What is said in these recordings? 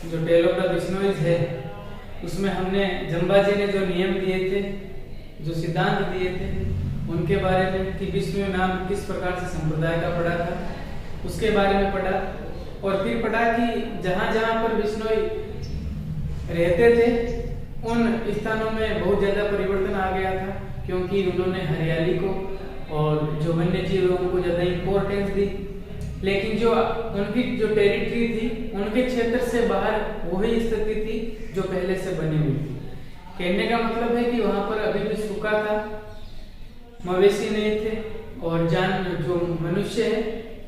जो tell of the बिश्नोइज है उसमें हमने जम्बा जी ने जो नियम दिए थे, जो सिद्धांत दिए थे, उनके बारे में कि बिश्नोई नाम किस प्रकार से संप्रदाय का पड़ा था उसके बारे में पढ़ा। और फिर पढ़ा कि जहाँ जहाँ पर बिश्नोई रहते थे उन स्थानों में बहुत ज्यादा परिवर्तन आ गया था, क्योंकि उन्होंने हरियाली को और जो वन्य जीव है उनको ज्यादा इंपॉर्टेंस दी। लेकिन जो उनकी जो टेरिटरी थी उनके क्षेत्र से बाहर वही स्थिति थी जो पहले से बनी हुई थी। कहने का मतलब है कि वहां पर अभी भी सूखा था, मवेशी नहीं थे और जो मनुष्य है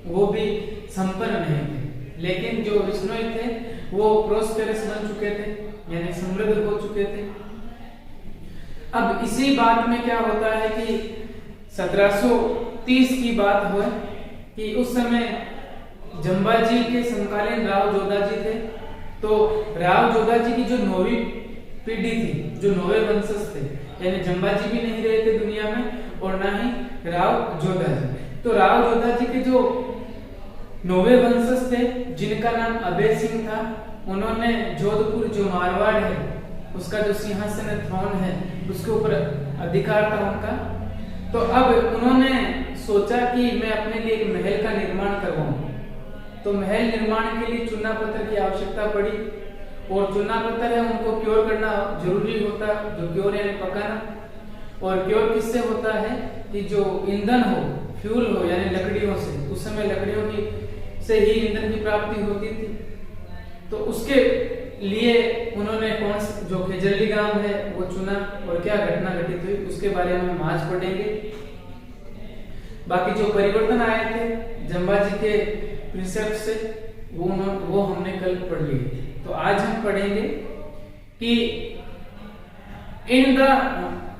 वो भी संपन्न नहीं थे। लेकिन जो बिश्नोई थे वो प्रोस्पेरस बन चुके थे, यानी समृद्ध हो चुके थे। अब इसी बात में क्या होता है कि 1730 की बात हुआ कि उस समय जम्बा जी के समकालीन राव जोधा जी थे। तो राव जोधा जी की जो 9वीं पीढ़ी थी, जो 9वें वंशज थे, यानी जम्बा जी भी नहीं रहे थे दुनिया में और ना ही राव जोधा जी। तो राव जोधा जी के जो 9वें वंशज थे जिनका नाम अभय सिंह था, उन्होंने जोधपुर जो मारवाड़ है उसका जो सिंहासन थ्रोन है उसके ऊपर अधिकार था उनका। तो अब उन्होंने सोचा कि मैं अपने लिए एक महल का निर्माण करवाऊं। तो महल निर्माण के लिए चूना पत्थर की आवश्यकता पड़ी और चूना पत्थर है उनको क्योर करना जरूरी होता, जो क्योर यानी पकाना। और क्योर किससे होता है कि जो ईंधन हो, फ्यूल हो, यानी लकड़ियों से। उस समय लकड़ियों की से ही ईंधन की प्राप्ति होती थी। तो उसके लिए उन्होंने जो खेजरली गांव है वो चुना और क्या घटना घटित हुई उसके बारे में हम आज पढ़ेंगे। बाकी जो परिवर्तन आए थे जम्बा जी के प्रिंसेप्ट से वो हमने कल पढ़ लिए। तो आज हम पढ़ेंगे कि इन द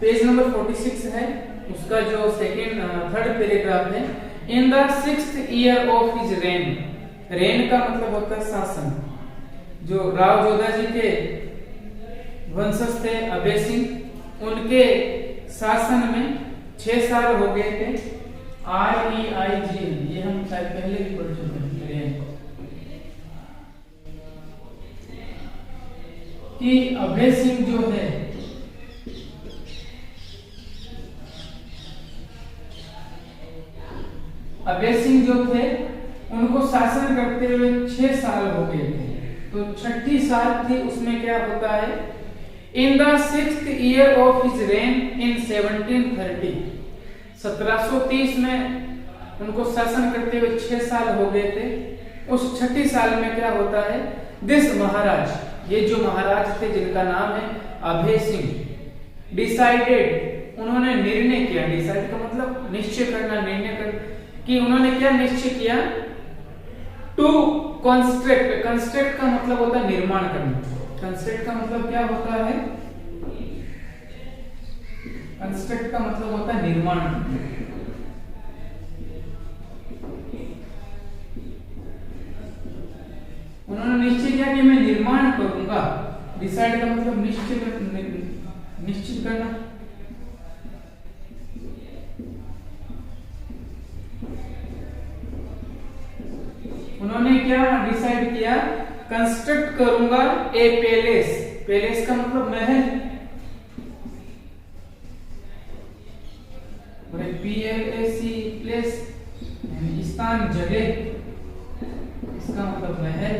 पेज नंबर 46 है, उसका जो थर्ड पैराग्राफ है। In the 6th year of his rain का मतलब होता है शासन। जो राव जोधा जी के वंशज थे अभय सिंह, उनके शासन में 6 साल हो गए थे। REIG ये हम शायद पहले भी पढ़ चुके हैं कि अभय सिंह जो है अभय सिंह जो थे उनको शासन करते हुए 6 साल हो गए थे। तो 6ठी साल थी, उसमें क्या होता है, in the 6th year of his reign in 1730, 1730 में उनको शासन करते हुए 6 साल हो गए थे। उस 6ठी साल में क्या होता है, दिस महाराज, ये जो महाराज थे जिनका नाम है अभय सिंह, डिसाइडेड, उन्होंने निर्णय किया। डिसाइड का मतलब निश्चय करना, निर्णय करना, कि उन्होंने क्या निश्चय किया, टू कंस्ट्रक्ट। कंस्ट्रक्ट का मतलब होता है निर्माण करना। कंस्ट्रक्ट का मतलब क्या होता है, कंस्ट्रक्ट का मतलब होता है निर्माण करना। उन्होंने निश्चय किया कि मैं निर्माण करूंगा। डिसाइड का मतलब निश्चित करना। उन्होंने क्या डिसाइड किया, कंस्ट्रक्ट करूंगा ए पैलेस। पैलेस का मतलब महल, PLAC प्लेस, स्थान, जगह, इसका मतलब महल।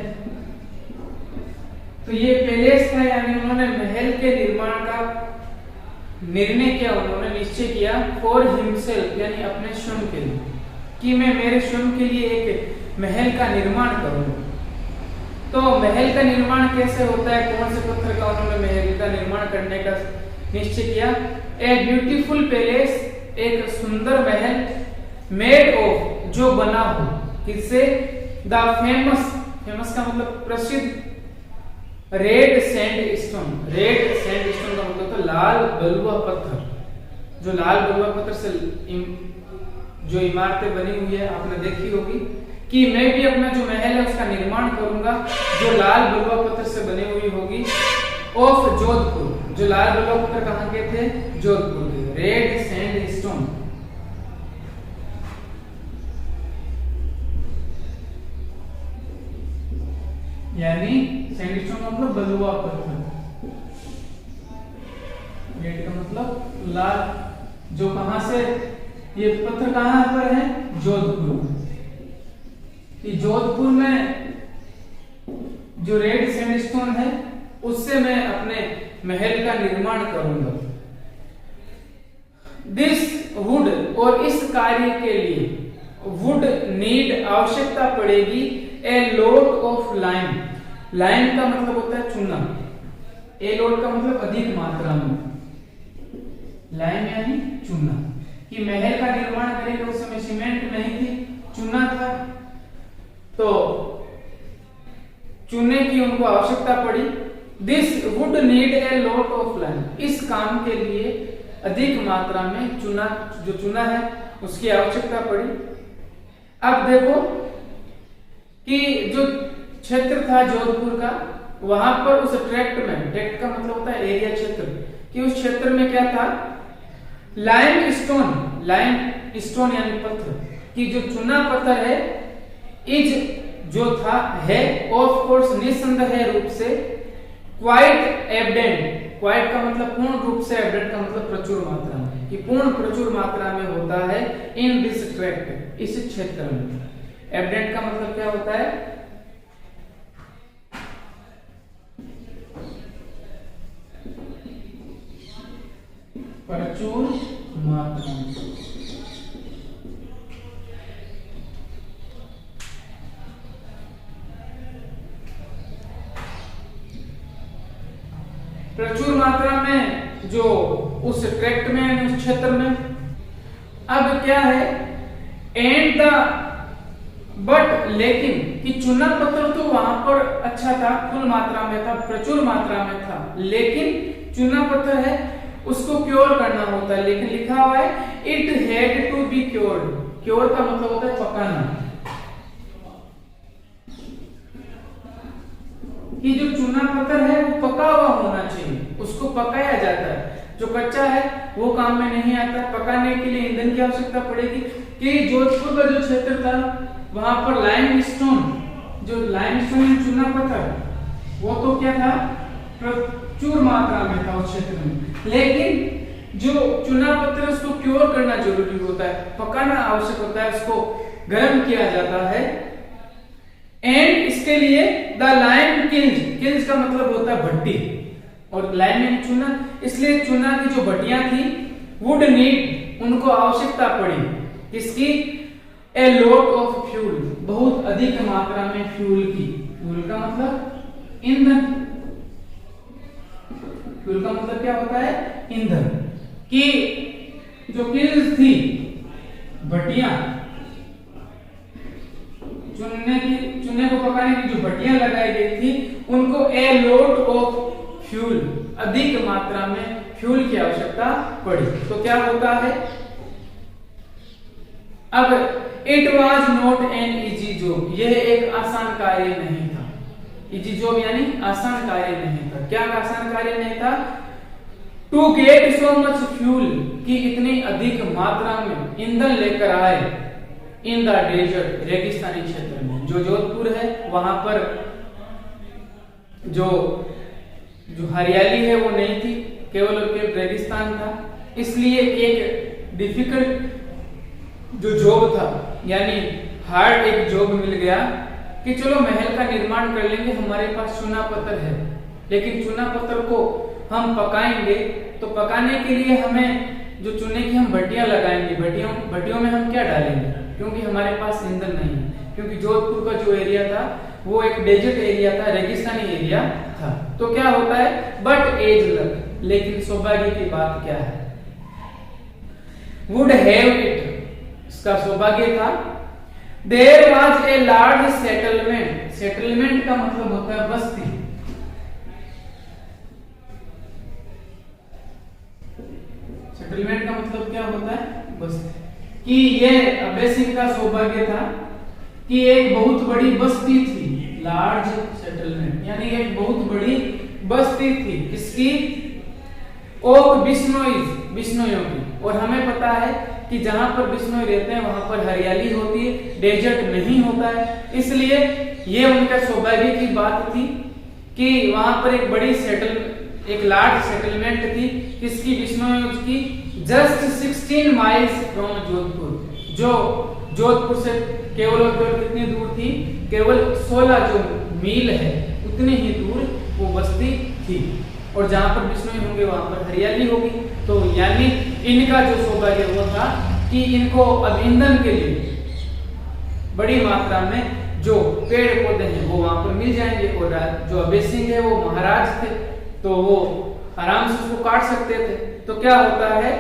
तो ये पैलेस था, यानी उन्होंने महल के निर्माण का निर्णय किया, उन्होंने निश्चय किया फॉर हिमसेल्फ, यानी अपने स्वयं के लिए, कि मैं मेरे स्वयं के लिए एक महल का निर्माण करूंगा। तो महल का निर्माण कैसे होता है, कौन से पत्थर का उन्होंने महल का निर्माण करने का निश्चय किया, ए ब्यूटीफुल पैलेस, एक सुंदर महल, मेड ऑफ, जो बना हो, किससे, द फेमस, फेमस का मतलब प्रसिद्ध, रेड सैंडस्टोन। रेड सैंडस्टोन का मतलब तो लाल बलुआ पत्थर। जो लाल बलुआ पत्थर से जो इमारतें बनी हुई है आपने देखी होगी, कि मैं भी अपना जो महल है उसका निर्माण करूंगा जो लाल बलुआ पत्थर से बनी हुई होगी, ऑफ जोधपुर। जो लाल बलुआ पत्थर कहाँ के थे, जोधपुर के, रेड सैंडस्टोन। यानी यानी सैंडस्टोन का मतलब बलुआ पत्थर, रेड का मतलब लाल, जो कहां से, ये पत्थर कहां पर है, जोधपुर। कि जोधपुर में जो रेड सैंडस्टोन है उससे मैं अपने महल का निर्माण करूंगा। दिस वुड, और इस कार्य के लिए वुड नीड, आवश्यकता पड़ेगी, ए लोट ऑफ लाइम। लाइम का मतलब होता है चूना, ए लोट का मतलब अधिक मात्रा में, लाइम यानी चूना। कि महल का निर्माण करेंगे, उस समय सीमेंट नहीं थी, चूना था, तो चूने की उनको आवश्यकता पड़ी। This would need a lot of lime, इस काम के लिए अधिक मात्रा में चूना, जो चूना है उसकी आवश्यकता पड़ी। अब देखो कि जो क्षेत्र था जोधपुर का, वहां पर उस ट्रैक्ट में, ट्रैक्ट का मतलब होता है एरिया, क्षेत्र, कि उस क्षेत्र में क्या था, लाइम स्टोन, लाइम स्टोन यानी पत्थर, कि जो चूना पत्थर है, इज जो था, है, ऑफ कोर्स निस्संदेह रूप से, क्वाइट एविडेंट, क्वाइट का मतलब पूर्ण रूप से, एविडेंट का मतलब प्रचुर मात्रा में, कि पूर्ण प्रचुर मात्रा में होता है, इन दिस ट्रैक्ट, इस क्षेत्र में। एविडेंट का मतलब क्या होता है, प्रचुर मात्रा में। प्रचुर मात्रा में जो उस ट्रैक्ट में, उस क्षेत्र में। अब क्या है, एंड द, बट लेकिन, कि चूना पत्थर तो वहां पर अच्छा था, फुल मात्रा में था, प्रचुर मात्रा में था, लेकिन चूना पत्थर है उसको क्योर करना होता है, लेकिन लिखा हुआ है it had to be cured. Cure का मतलब होता है पकाना, कि जो चूना पत्थर है वो पका हुआ होना चाहिए, उसको पकाया जाता है। जो कच्चा है वो काम में नहीं आता, पकाने के लिए ईंधन की आवश्यकता पड़ेगी। कि जोधपुर का जो क्षेत्र था वहां पर लाइम स्टोन, जो लाइम स्टोन चूना पत्थर, वो तो क्या था, प्रचुर मात्रा में था उस क्षेत्र में, लेकिन जो चूना पत्थर उसको क्योर करना जरूरी होता है, पकाना आवश्यक होता है, उसको गर्म किया जाता है। एंड इसके लिए द लाइम किल्स, किल्स का मतलब होता है भट्टी, और लाइम यानी चूना, इसलिए चूना की जो भट्टियां थी, वुड नीड, उनको आवश्यकता पड़ी, किसकी, ए लोट ऑफ फ्यूल, बहुत अधिक मात्रा में फ्यूल की। फ्यूल का मतलब ईंधन, फ्यूल का मतलब क्या होता है, ईंधन। कि जो किल्स थी, भट्टियां, चूने को पकाने की जो भट्टियां लगाई गई थी, उनको ए लोट ऑफ फ्यूल, अधिक मात्रा में फ्यूल की आवश्यकता पड़ी। तो क्या होता है, अब it was not an easy job, यह एक आसान कार्य नहीं था। इजी जॉब यानी आसान कार्य नहीं था। क्या आसान कार्य नहीं था, to get so much fuel, कि इतनी अधिक मात्रा में ईंधन लेकर आए, इन द डेजर्ट, रेगिस्तानी क्षेत्र में। जो जोधपुर है वहां पर जो हरियाली है वो नहीं थी, केवल रेगिस्तान था, इसलिए एक डिफिकल्ट जो जॉब था, यानी हार्ड एक जॉब मिल गया, कि चलो महल का निर्माण कर लेंगे, हमारे पास चूना पत्थर है, लेकिन चूना पत्थर को हम पकाएंगे, तो पकाने के लिए हमें जो चूने की हम भट्टियां लगाएंगे, भट्टियों में हम क्या डालेंगे, क्योंकि हमारे पास ईंधन नहीं है, क्योंकि जोधपुर का जो एरिया था वो एक डेजर्ट एरिया था, रेगिस्तानी एरिया था। तो क्या होता है, बट एज लक, लेकिन सौभाग्य की बात क्या है, वुड हैव इट, इसका सौभाग्य था, there was a large settlement, settlement का मतलब होता है बस्ती, सेटलमेंट का मतलब क्या होता है, बस्ती। कि ये अभय सिंह का सौभाग्य था कि एक बहुत बड़ी बस्ती थी, लार्ज सेटलमेंट, यानी एक बहुत बड़ी बस्ती थी, किसकी, ऑफ बिश्नोईज, बिश्नोइयों की। और हमें पता है कि जहां पर बिश्नोई रहते हैं वहां पर हरियाली होती है, डेजर्ट नहीं होता है, इसलिए ये उनका सौभाग्य की बात थी कि वहां पर एक लार्ज सेटलमेंट थी किसकी, बिश्नोई की, जस्ट 16 माइल्स फ्रॉम जोधपुर, जो जोधपुर से केवल और केवल कितनी दूर थी, केवल 16 जो मील है उतनी ही दूर वो बस्ती थी। और जहां पर बिश्नोई होंगे वहां पर हरियाली होगी। तो यानी इनका जो सौभाग्य वो था कि इनको अब ईंधन के लिए बड़ी मात्रा में जो पेड़ पौधे हैं वो वहां पर मिल जाएंगे। और जो अभय सिंह है वो महाराज थे तो वो आराम से उसको काट सकते थे। तो क्या होता है,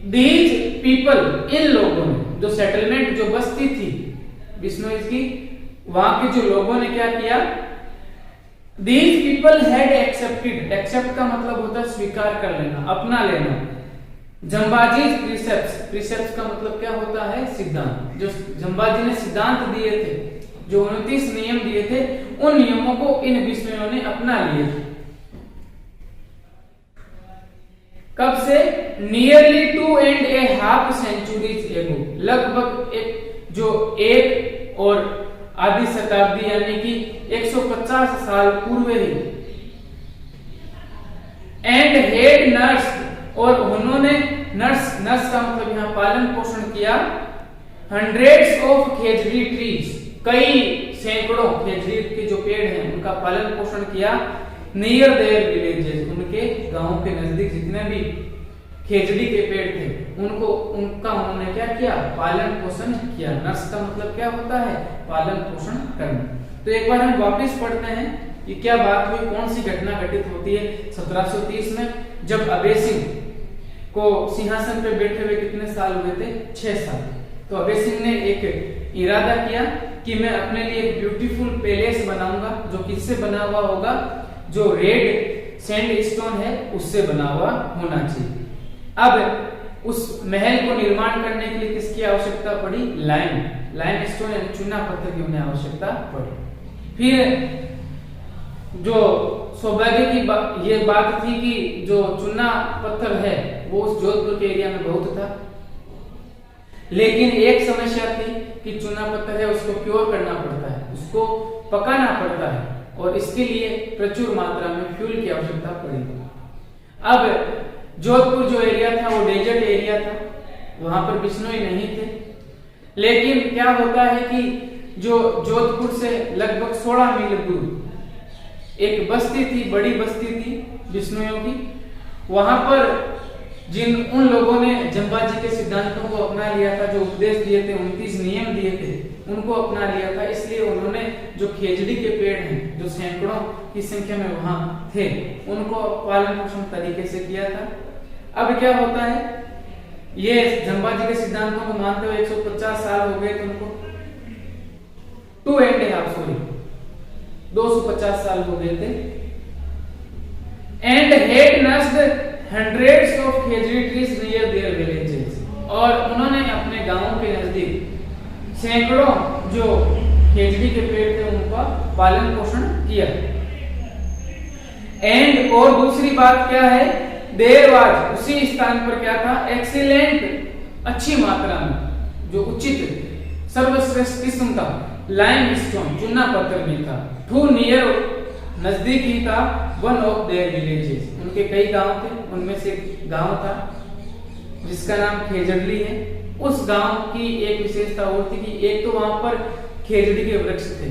दीज पीपल, इन लोगों ने, जो सेटलमेंट, जो बस्ती थी बिश्नोई की, वहां के जो लोगों ने क्या किया, these people had accepted, accept का मतलब होता है स्वीकार कर लेना, अपना लेना, जंबाजी प्रीसेप्ट्स, प्रीसेप्ट्स का मतलब क्या होता है, सिद्धांत। जो जंबाजी ने सिद्धांत दिए थे, जो 29 नियम दिए थे, उन नियमों को इन बिश्नोइयों ने अपना लिए थे। कब से, नियरली 2.5 सेंचुरीज एगो, लगभग एक और आधी शताब्दी यानी कि 150 साल पूर्व ही। एंड हेड नर्स, और उन्होंने नर्स का मतलब यहाँ पालन पोषण किया, हंड्रेड्स ऑफ खेजड़ी ट्रीज, कई सैकड़ों खेजड़ी के जो पेड़ हैं उनका पालन पोषण किया, नियर देयर विलेजेस, उनके गांव के नजदीक जितने भी खेजड़ी के पेड़ थे उनका उन्होंने क्या किया, पालन पोषण किया। नर्स का मतलब क्या होता है, पालन पोषण करना। तो एक बार हम वापस पढ़ते हैं कि क्या बात हुई, कौन सी घटना घटित होती है 1730 में, जब अभय सिंह को सिंहासन पे बैठे हुए कितने साल हुए थे, 6 साल। तो अभय सिंह ने एक इरादा किया कि मैं अपने लिए एक ब्यूटीफुल पैलेस बनाऊंगा, जो किससे बना हुआ होगा, जो रेड सैंड स्टोन है उससे बना हुआ होना चाहिए। अब उस महल को निर्माण करने के लिए किसकी आवश्यकता पड़ी, लाइम स्टोन यानी चूना पत्थर की उन्हें आवश्यकता पड़ी। फिर जो सौभाग्य की ये बात थी कि जो चूना पत्थर है वो उस जोधपुर के एरिया में बहुत था, लेकिन एक समस्या थी कि चूना पत्थर है उसको क्योर करना पड़ता है, उसको पकाना पड़ता है, और इसके लिए प्रचुर मात्रा में फ्यूल की आवश्यकता पड़ी। अब जोधपुर जो एरिया था वो डेजर्ट एरिया था, वहां पर बिश्नोई नहीं थे, लेकिन क्या होता है कि जो जोधपुर से लगभग 16 मील दूर एक बस्ती थी, बड़ी बस्ती थी बिश्नोइयों की, वहां पर उन लोगों ने जंबाजी के सिद्धांतों को अपना लिया था, जो उपदेश दिए थे, 29 नियम दिए थे, उनको अपना लिया था। इसलिए उन्होंने जो खेजड़ी के पेड़ हैं, जो सैकड़ों की संख्या में वहां थे, उनको पालन पोषण तरीके से किया था। अब क्या होता है, ये जंबाजी के सिद्धांतों को मानते हुए 150 साल हो गए थे उनको, 250 साल हो गए थे। And he nursed hundreds of khejri trees near their villages, और उन्होंने अपने गांवों के नजदीक सैकड़ों जो खेजड़ी के पेड़ थे उनका पालन पोषण किया। एंड और दूसरी बात क्या है, देयर वाज, उसी स्थान पर क्या था, एक्सीलेंट, अच्छी मात्रा में, जो उचित सर्वश्रेष्ठ किस्म का लाइम स्टोन, चूना पत्थर भी था, टू नियर, नजदीक ही था, वन ऑफ देयर विलेजेस, उनके कई गांव थे, उनमें से एक गांव था जिसका नाम खेजड़ली है। उस गांव की एक विशेषता और थी कि एक तो वहां पर खेजड़ी के वृक्ष थे,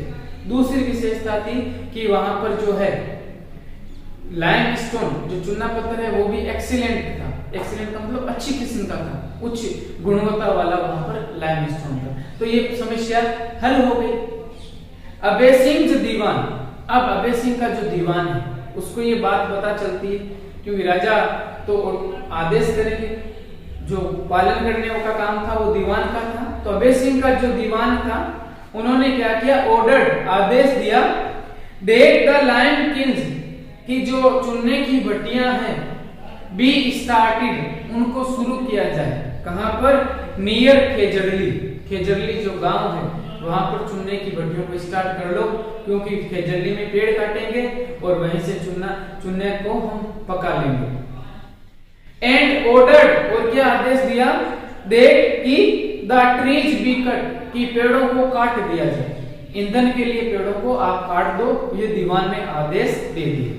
दूसरी विशेषता थी कि वहां पर जो है लाइम स्टोन, जो चूना पत्थर है, वो भी एक्सीलेंट था। एक्सीलेंट का मतलब अच्छी किस्म का था, उच्च गुणवत्ता वाला वहां पर लाइम स्टोन था। तो ये समस्या हल हो गई। अभय सिंह दीवान, अब अभय सिंह का जो दीवान है उसको ये बात पता चलती है, क्योंकि राजा तो आदेश करेंगे, जो पालन करने का काम था वो दीवान का था। तो अभय सिंह का जो दीवान था, उन्होंने क्या किया, ऑर्डर, आदेश दिया, डेट द लाइम किंग्स, कि जो चुनने की भट्टियां हैं, बी स्टार्टेड, उनको शुरू किया जाए। कहां पर, नियर खेजड़ली, खेजड़ली जो गांव है वहां पर चुनने की भट्टियों को स्टार्ट कर लो, क्योंकि खेजड़ली में पेड़ काटेंगे और वहीं से चुनने को हम पका लेंगे। एंड ऑर्डर, और क्या आदेश दिया, दैट की द ट्रीज बी कट, कि पेड़ों को काट दिया जाए। ईंधन के लिए पेड़ों को आप काट दो, ये दीवान ने आदेश दे दिए।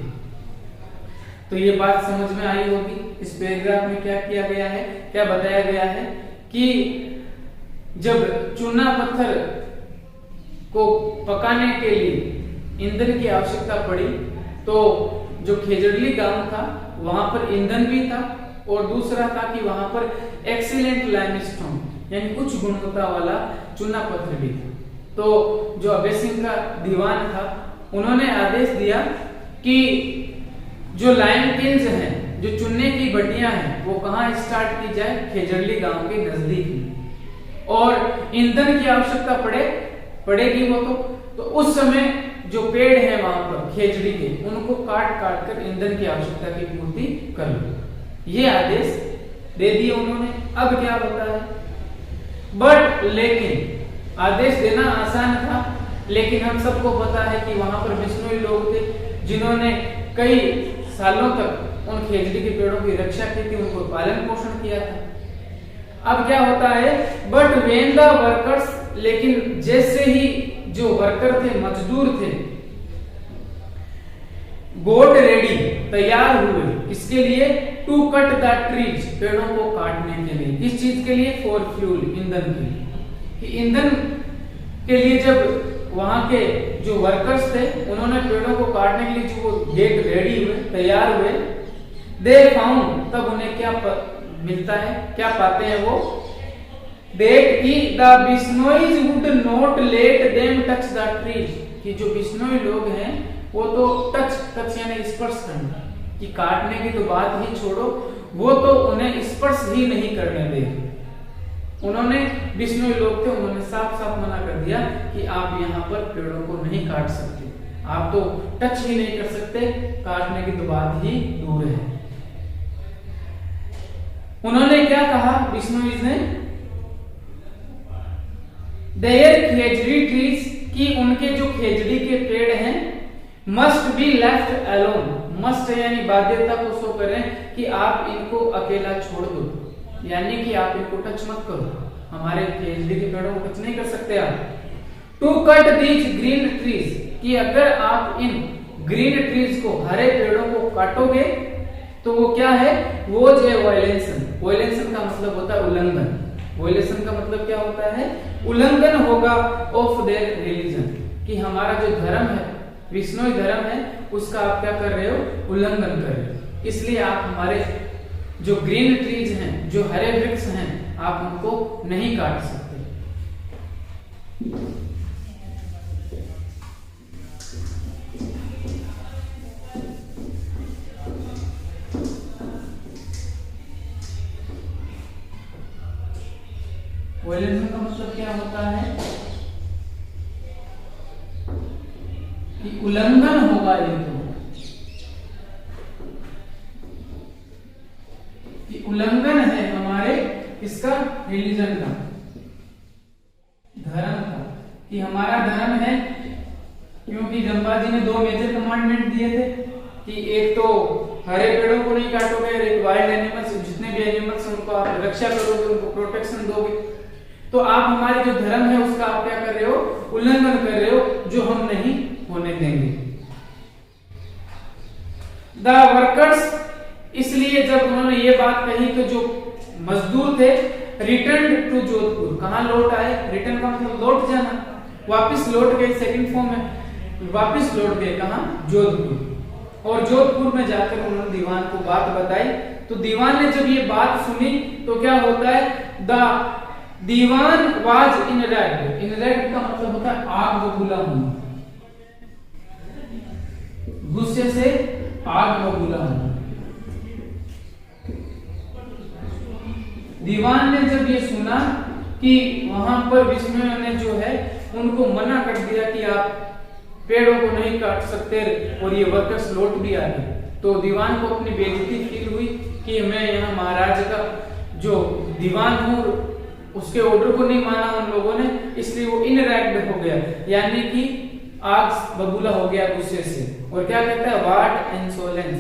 तो ये बात समझ में आई होगी। इस पैराग्राफ में क्या किया गया है, क्या बताया गया है कि जब चूना पत्थर को पकाने के लिए ईंधन की आवश्यकता पड़ी, तो जो खेजड़ली गांव था वहां पर ईंधन भी था, और दूसरा था कि वहां पर एक्सीलेंट लाइमस्टोन यानी उच्च गुणवत्ता वाला चूना पत्थर भी था। तो जो अभय सिंह का दीवान था, उन्होंने आदेश दिया कि जो लाइम किल्स हैं, जो चुनने की भट्टियां हैं, वो कहाँ स्टार्ट की जाए, खेजड़ली गांव के नजदीक। और ईंधन की आवश्यकता पड़ेगी वो तो उस समय जो पेड़ है वहां पर खेजड़ी के, उनको काट काट कर ईंधन की आवश्यकता की पूर्ति कर लो, ये आदेश दे दिए उन्होंने। अब क्या होता है, बट लेकिन आदेश देना आसान था, लेकिन हम सबको पता है कि वहां पर बिश्नोई लोग थे जिन्होंने कई सालों तक उन खेजड़ी के पेड़ों की रक्षा की थी, उनको पालन पोषण किया था। अब क्या होता है, बट व्हेन द वर्कर्स, लेकिन जैसे ही जो वर्कर थे, मजदूर थे, गोट रेडी, तैयार हुए, किसके लिए, टू कट द ट्रीज, पेड़ों को काटने के लिए। किस चीज के लिए, फॉर फ्यूल, ईंधन के लिए। कि ईंधन के लिए जब वहां के जो वर्कर्स थे, उन्होंने पेड़ों को काटने के लिए जो गेट रेडी हुए, तैयार हुए, दे फाउंड, तब उन्हें क्या मिलता है, क्या पाते हैं वो, that the Bishnois would not let them touch the trees, कि जो बिश्नोई लोग हैं वो तो टच यानी स्पर्श करना, कि काटने की तो बात ही छोड़ो, वो तो उन्हें स्पर्श ही नहीं करने दे। उन्होंने, बिश्नोई लोग थे, उन्होंने साफ साफ मना कर दिया कि आप यहाँ पर पेड़ों को नहीं काट सकते, आप तो टच ही नहीं कर सकते, काटने की तो बात ही दूर है। उन्होंने क्या कहा बिश्नोईज ने, देयर खेजड़ी ट्रीज, की उनके जो खेजड़ी के पेड़ हैं, must be left alone, must यानी बाध्यता को शो करें कि आप इनको अकेला छोड़ दो, यानी कि आप इनको टच मत करो, हमारे खेजड़ी के पेड़ों को टच नहीं कर सकते आप। To cut these green trees, कि अगर आप इन ग्रीन ट्रीज को, हरे पेड़ों को काटोगे तो वो क्या है, वो जो है वायलेशन, वायलेशन का मतलब होता है उल्लंघन, वायलेशन का मतलब क्या होता है, उल्लंघन होगा ऑफ देयर रिलीजन, कि हमारा जो धर्म है, विष्णुई धर्म है, उसका आप क्या कर रहे हो, उल्लंघन कर रहे हो, इसलिए आप हमारे जो ग्रीन ट्रीज हैं, जो हरे वृक्ष हैं, आप उनको नहीं काट सकते। वायलेशन का मतलब क्या होता है कि उल्लंघन होगा, ये तो कि उल्लंघन है हमारे इसका, रिलीजन का, धर्म का, कि हमारा धर्म है, क्योंकि जम्बा जी ने 2 मेजर कमांडमेंट दिए थे कि एक तो हरे पेड़ों को नहीं काटोगे, और एक वाइल्ड एनिमल्स, जितने भी एनिमल्स उनको आप रक्षा करोगे, उनको प्रोटेक्शन दोगे। तो आप हमारे जो धर्म है उसका आप क्या कर रहे हो, उल्लंघन कर रहे हो, जो हम नहीं होने देंगे। द वर्कर्स, इसलिए जब उन्होंने ये बात कही तो जो मजदूर थे, रिटर्न टू जोधपुर, कहां लौट आए, रिटर्न का मतलब लौट जाना, वापस लौट गए, सेकंड फॉर्म में वापस लौट गए, कहां, जोधपुर। और जोधपुर में जाकर उन्होंने दीवान को बात बताई। तो दीवान ने जब ये बात सुनी तो क्या होता है, द दीवान वाज इनरेक्ट, इनरेक्ट का मतलब होता है आग बबूला होना, गुस्से से आग बबूला होना। दीवान ने जब ये सुना कि वहां पर विष्णु ने जो है उनको मना कर दिया कि आप पेड़ों को नहीं काट सकते, और ये वर्कर्स लौट भी आ गए, तो दीवान को अपनी बेइज्जती फील हुई कि मैं यहाँ महाराज का जो दीवान हूँ, उसके ऑर्डर को नहीं माना उन लोगों ने, इसलिए वो इनरेक्ट हो गया, यानी कि आग बबूला हो गया गुस्से से। और क्या कहता है, व्हाट इंसोलेंस,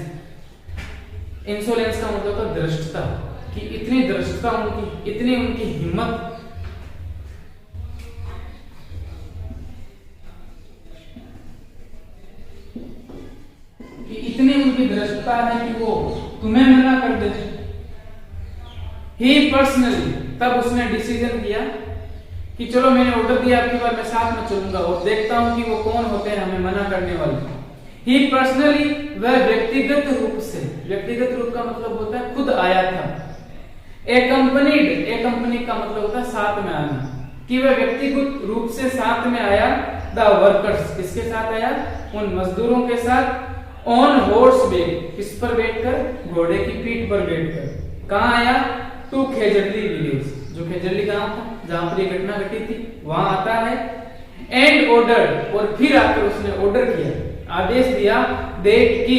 इंसोलेंस का मतलब होता है धृष्टता, कि इतनी धृष्टता उनकी, इतनी उनकी हिम्मत इतनी उनकी धृष्टता है कि वो तुम्हें मना कर दे। ही पर्सनली, तब उसने डिसीजन किया कि चलो मैंने ऑर्डर दिया, आपकी बार मैं साथ में चलूंगा और देखता हूं कि वो कौन होते हैं हमें मना करने वाले। ही पर्सनली, वह व्यक्तिगत रूप से, व्यक्तिगत रूप का मतलब होता है खुद आया था। एक्कम्पनीड, एक्कम्पनी का मतलब होता है साथ में आना, कि वह व्यक्तिगत रूप से साथ में आया। द वर्कर्स, किसके साथ आया? उन मजदूरों के साथ। ऑन हॉर्स बैक, किस पर बैठकर? घोड़े की पीठ पर बैठकर। कहां आया? टू खेजड़ली विलेज, जो खेजड़ली गांव था जहां पर ये घटना घटी थी, वहां आता है। एंड ऑर्डर, और फिर आकर उसने ऑर्डर किया, आदेश दिया, दैट की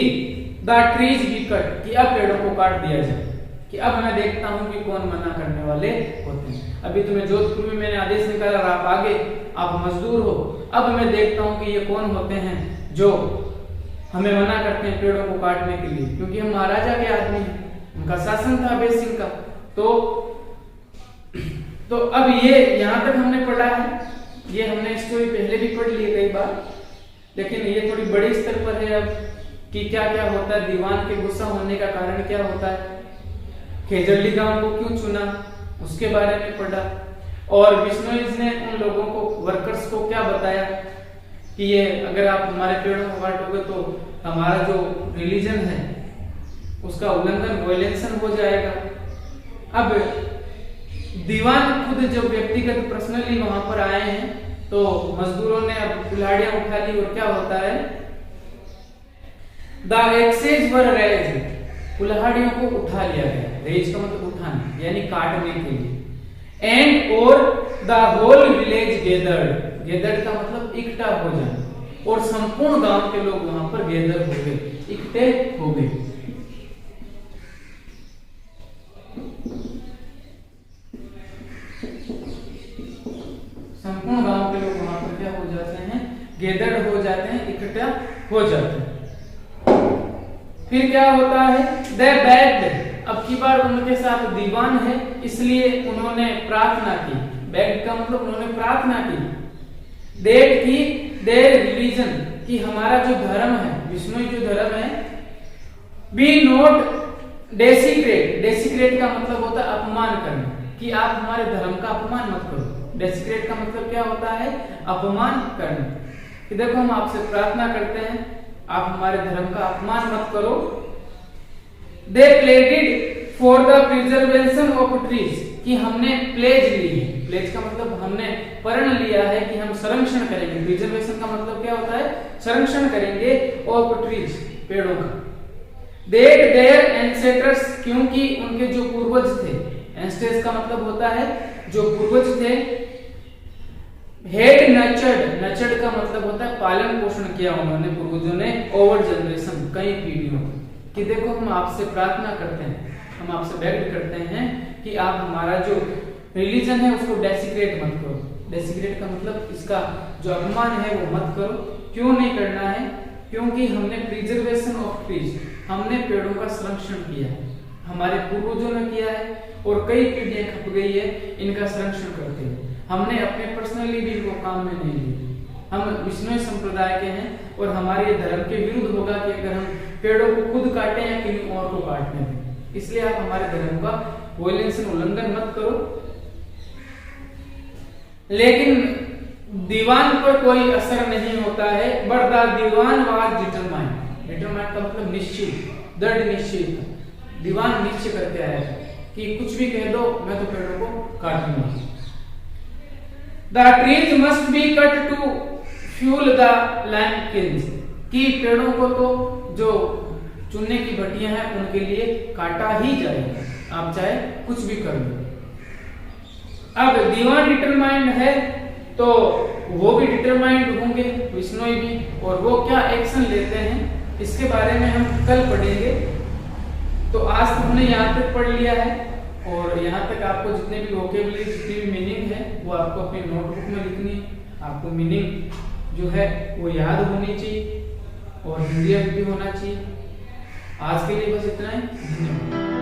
द ट्रीज बी कट, कि अब पेड़ों को काट दिया जाए, कि अब मैं देखता हूं कि कौन मना करने वाले होते हैं। अभी तुम्हें जोधपुर में मैंने आदेश निकाला, आप आगे, आप मजदूर हो, अब मैं देखता हूं कि ये कौन होते हैं जो हमें मना करते हैं पेड़ों को काटने के लिए, क्योंकि हम महाराजा के आदमी हैं, उनका शासन था अभय सिंह का। तो अब ये यहां तक हमने पढ़ा है, ये हमने स्टोरी पहले भी पढ़ ली है कई बार, लेकिन ये थोड़ी बड़े स्तर पर है अब, कि क्या क्या होता है, दीवान के गुस्सा होने का कारण क्या होता है, खेजड़ली गांव को क्यों चुना, उसके बारे में पढ़ा। और बिश्नोईज ने उन लोगों को, वर्कर्स को क्या बताया कि ये अगर आप हमारे पेड़ों को काटोगे तो हमारा जो रिलीजन है उसका उल्लंघन, वायलेशन हो जाएगा। अब दीवान खुद जब व्यक्तिगत पर्सनली वहां पर आए हैं तो मजदूरों ने अब कुल्हाड़ियां उठा ली, और क्या होता है? द एक्सेज वर रेज, कुल्हाड़ियों को उठा लिया गया। रेज का मतलब उठाना, यानी काटने के लिए। एंड और the whole village gathered, gathered का मतलब इकट्ठा हो जाना, और संपूर्ण गांव के लोग वहां पर गेदर हो गए, इकट्ठे हो गए। संपूर्ण गांव के लोग वहां पर क्या हो जाते हैं? गेदर हो जाते हैं, इकट्ठा हो जाते हैं। फिर क्या होता है? दे बेग्ड, अब की बार उनके साथ दीवान है, इसलिए उन्होंने प्रार्थना की। बेग्ड का मतलब उन्होंने प्रार्थना की। दैट की देयर रिलीजन, कि हमारा जो धर्म है, विष्णु जो धर्म है, बी नॉट डेसिक्रेट, डेसिक्रेट का मतलब होता है अपमान करना, कि आप हमारे धर्म का अपमान मत करो। डेसिक्रेट का मतलब क्या होता है? अपमान करना। कि देखो हम आपसे प्रार्थना करते हैं, आप हमारे धर्म का अपमान मत करो। They pleaded for the preservation of trees, कि हमने प्लेज ली है, प्लेज का मतलब हमने प्रण लिया है कि हम संरक्षण करेंगे। प्रिजर्वेशन का मतलब क्या होता है? संरक्षण करेंगे ऑफ ट्रीज, पेड़ों का। दैट देयर एंसेस्टर्स, क्योंकि उनके जो पूर्वज थे, एंसेस्टर्स का मतलब होता है जो पूर्वज थे, हेड नर्चर्ड, नर्चर्ड का मतलब होता है पालन पोषण किया उन्होंने, पूर्वजों ने, ओवर जनरेशन, कई पीढ़ियों। कि देखो हम आपसे प्रार्थना करते हैं, हम आपसे बेग्ड करते हैं कि आप हमारा जो रिलीजन है उसको डेसिक्रेट मत करो। डेसिक्रेट का मतलब इसका जो अपमान है वो मत करो। क्यों नहीं करना है? क्योंकि हमने प्रिजर्वेशन ऑफ ट्रीज, हमने पेड़ों का संरक्षण किया है, हमारे पूर्वजों ने किया है, और कई पीढ़ियां खप गई है इनका संरक्षण करते हैं। हमने अपने पर्सनली भी इनको काम में नहीं लिए। हम विष्णु संप्रदाय के हैं, और हमारे धर्म के विरुद्ध होगा कि अगर हम पेड़ों को खुद काटें या किसी और को काटने दें। इसलिए आप हमारे धर्म का वायलेशन, उल्लंघन मत करो। लेकिन दीवान पर कोई असर नहीं होता है। But the Dewan was determined, determined का मतलब निश्चित, दृढ़ निश्चित। दीवान निश्चय करके आया था कि कुछ भी कह दो, मैं तो पेड़ों को काटूंगा। The trees must be cut to fuel the lime kilns, कि पेड़ों को तो जो चुनने की भट्टियां हैं उनके लिए काटा ही जाएगा, आप चाहे कुछ भी कर लो। अब दीवान डिटरमाइंड है तो वो भी डिटरमाइंड होंगे, विष्णोई भी, और वो क्या एक्शन लेते हैं इसके बारे में हम कल पढ़ेंगे। तो आज तो हमने यहाँ तक पढ़ लिया है, और यहाँ तक आपको जितने भी वोकेबुलरी, जितनी भी मीनिंग है वो आपको अपनी नोटबुक में लिखनी है। आपको मीनिंग जो है वो याद होनी चाहिए, और हिंदी भी होना चाहिए। आज के लिए बस इतना ही, धन्यवाद।